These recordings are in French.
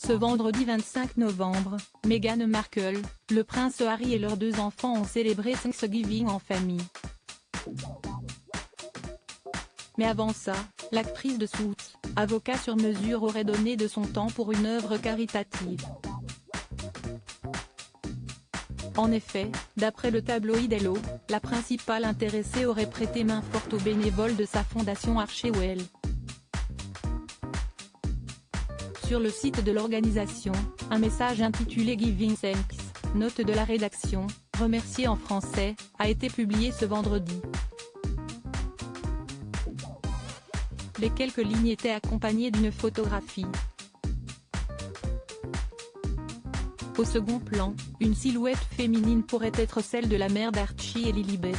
Ce vendredi 25 novembre, Meghan Markle, le prince Harry et leurs 2 enfants ont célébré Thanksgiving en famille. Mais avant ça, l'actrice de Suits, avocat sur mesure, aurait donné de son temps pour une œuvre caritative. En effet, d'après le tabloïd Hello, la principale intéressée aurait prêté main forte aux bénévoles de sa fondation Archewell. Sur le site de l'organisation, un message intitulé Giving Thanks, note de la rédaction, remercié en français, a été publié ce vendredi. Les quelques lignes étaient accompagnées d'une photographie. Au second plan, une silhouette féminine pourrait être celle de la mère d'Archie et Lilibet.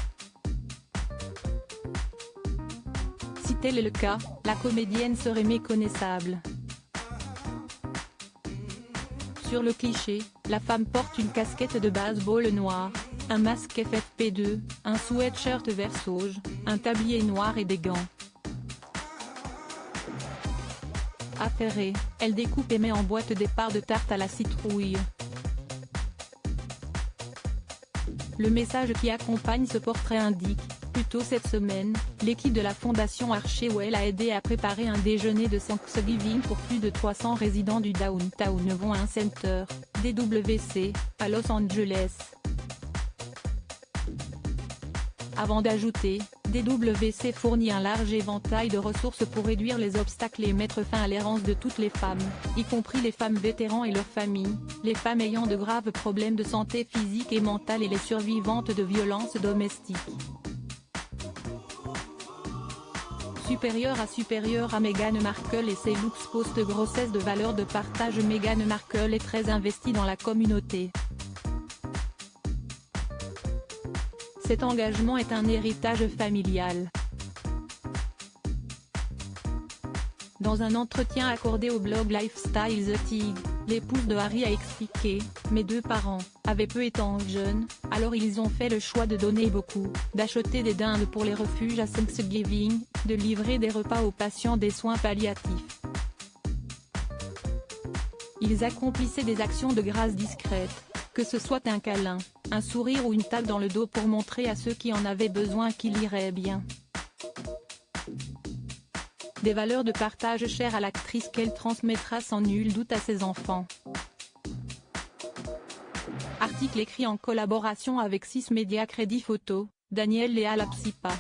Si tel est le cas, la comédienne serait méconnaissable. Sur le cliché, la femme porte une casquette de baseball noire, un masque FFP2, un sweatshirt vert sauge, un tablier noir et des gants. Affairée, elle découpe et met en boîte des parts de tarte à la citrouille. Le message qui accompagne ce portrait indique: plus tôt cette semaine, l'équipe de la fondation Archewell a aidé à préparer un déjeuner de Thanksgiving pour plus de 300 résidents du Downtown Wayne Center, DWC, à Los Angeles. Avant d'ajouter, DWC fournit un large éventail de ressources pour réduire les obstacles et mettre fin à l'errance de toutes les femmes, y compris les femmes vétérans et leurs familles, les femmes ayant de graves problèmes de santé physique et mentale et les survivantes de violences domestiques. Supérieure à Meghan Markle et ses looks post-grossesse de valeur de partage. Meghan Markle est très investie dans la communauté. Cet engagement est un héritage familial. Dans un entretien accordé au blog Lifestyle The Tig, l'épouse de Harry a expliqué: « Mes 2 parents avaient peu étant jeunes, alors ils ont fait le choix de donner beaucoup, d'acheter des dindes pour les refuges à Thanksgiving, de livrer des repas aux patients des soins palliatifs. Ils accomplissaient des actions de grâce discrètes, que ce soit un câlin, un sourire ou une tape dans le dos pour montrer à ceux qui en avaient besoin qu'il irait bien. » Des valeurs de partage chères à l'actrice qu'elle transmettra sans nul doute à ses enfants. Article écrit en collaboration avec 6 médias. Crédit photo, Daniel Léa Lapsipa.